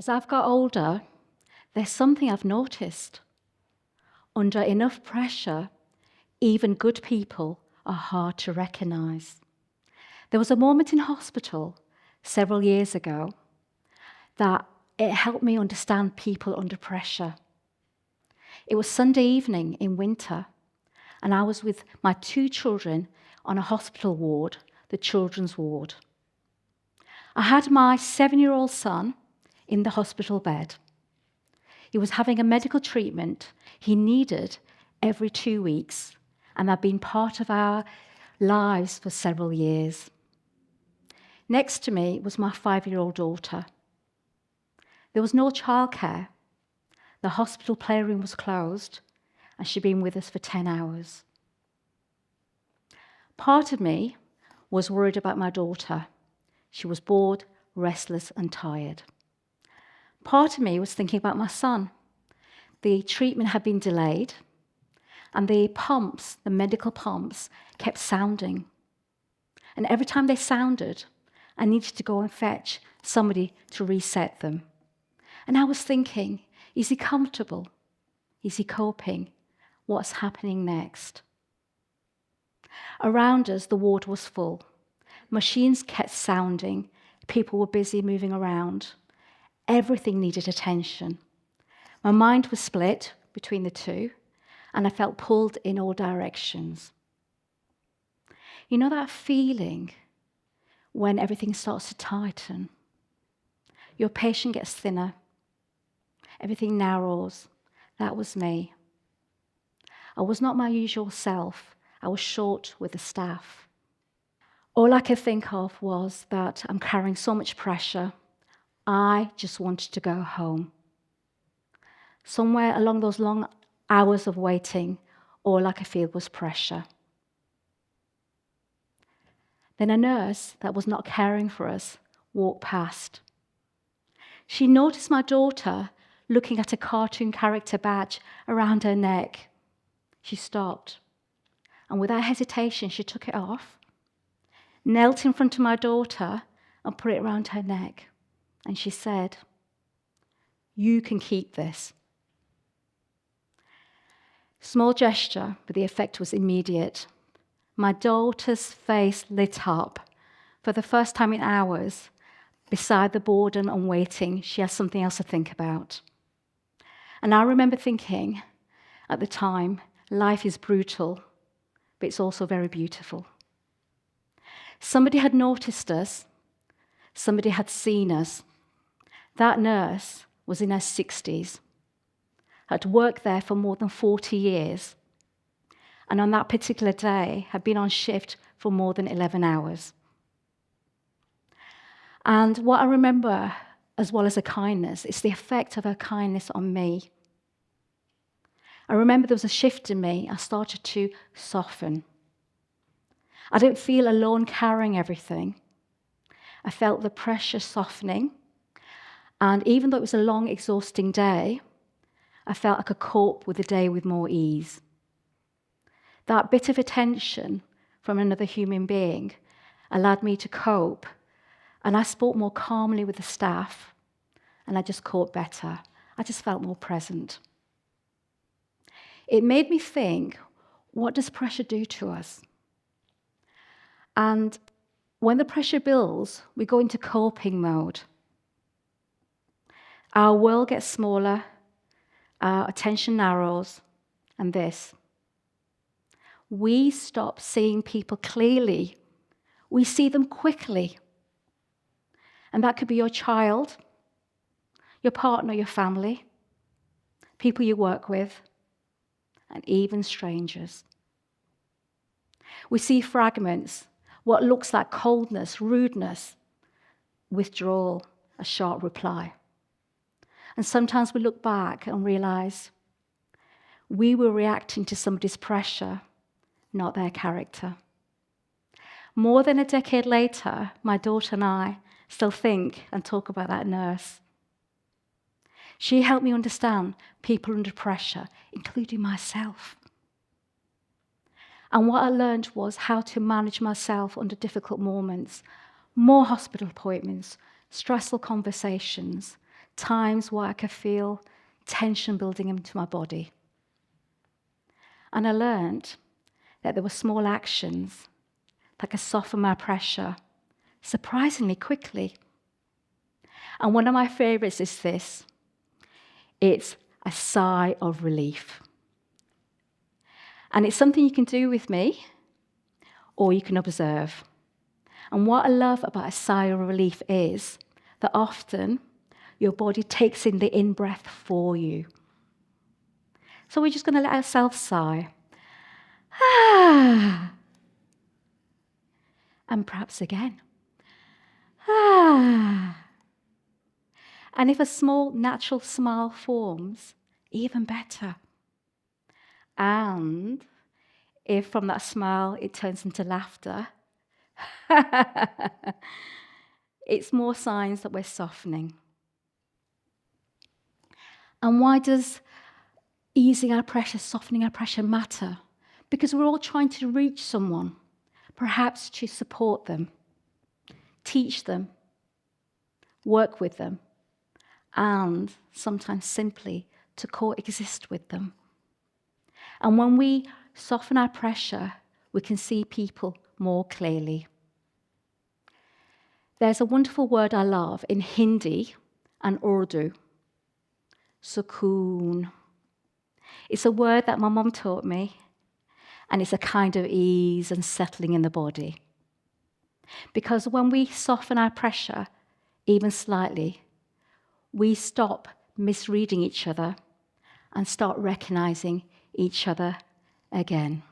As I've got older, there's something I've noticed. Under enough pressure, even good people are hard to recognise. There was a moment in hospital several years ago that it helped me understand people under pressure. It was Sunday evening in winter, and I was with my 2 children on a hospital ward, the children's ward. I had my 7-year-old son in the hospital bed. He was having a medical treatment he needed every 2 weeks, and had been part of our lives for several years. Next to me was my 5-year-old daughter. There was no childcare. The hospital playroom was closed, and she'd been with us for 10 hours. Part of me was worried about my daughter. She was bored, restless, and tired. Part of me was thinking about my son. The treatment had been delayed, and the pumps, the medical pumps, kept sounding. And every time they sounded, I needed to go and fetch somebody to reset them. And I was thinking, is he comfortable? Is he coping? What's happening next? Around us, the ward was full. Machines kept sounding. People were busy moving around. Everything needed attention. My mind was split between the two, and I felt pulled in all directions. You know that feeling when everything starts to tighten? Your patient gets thinner. Everything narrows. That was me. I was not my usual self. I was short with the staff. All I could think of was that I'm carrying so much pressure. I just wanted to go home. Somewhere along those long hours of waiting, all I could feel was pressure. Then a nurse that was not caring for us walked past. She noticed my daughter looking at a cartoon character badge around her neck. She stopped, and without hesitation, she took it off, knelt in front of my daughter, and put it around her neck. And she said, "You can keep this." Small gesture, but the effect was immediate. My daughter's face lit up. For the first time in hours, beside the boredom and waiting, she has something else to think about. And I remember thinking at the time, life is brutal, but it's also very beautiful. Somebody had noticed us. Somebody had seen us. That nurse was in her 60s, had worked there for more than 40 years, and on that particular day had been on shift for more than 11 hours. And what I remember, as well as her kindness, is the effect of her kindness on me. I remember there was a shift in me. I started to soften. I didn't feel alone carrying everything. I felt the pressure softening. And even though it was a long, exhausting day, I felt I could cope with the day with more ease. That bit of attention from another human being allowed me to cope, and I spoke more calmly with the staff, and I just coped better. I just felt more present. It made me think, what does pressure do to us? And when the pressure builds, we go into coping mode. Our world gets smaller, our attention narrows, and this. We stop seeing people clearly. We see them quickly. And that could be your child, your partner, your family, people you work with, and even strangers. We see fragments, what looks like coldness, rudeness, withdrawal, a sharp reply. And sometimes we look back and realize we were reacting to somebody's pressure, not their character. More than a decade later, my daughter and I still think and talk about that nurse. She helped me understand people under pressure, including myself. And what I learned was how to manage myself under difficult moments, more hospital appointments, stressful conversations, times where I could feel tension building into my body. And I learned that there were small actions that could soften my pressure surprisingly quickly. And one of my favorites is this. It's a sigh of relief. And it's something you can do with me, or you can observe. And what I love about a sigh of relief is that often your body takes in the in-breath for you. So we're just going to let ourselves sigh. Ah. And perhaps again. Ah. And if a small natural smile forms, even better. And if from that smile it turns into laughter, it's more signs that we're softening. And why does easing our pressure, softening our pressure matter? Because we're all trying to reach someone, perhaps to support them, teach them, work with them, and sometimes simply to coexist with them. And when we soften our pressure, we can see people more clearly. There's a wonderful word I love in Hindi and Urdu, sukoon. It's a word that my mum taught me, and it's a kind of ease and settling in the body. Because when we soften our pressure, even slightly, we stop misreading each other and start recognizing each other again.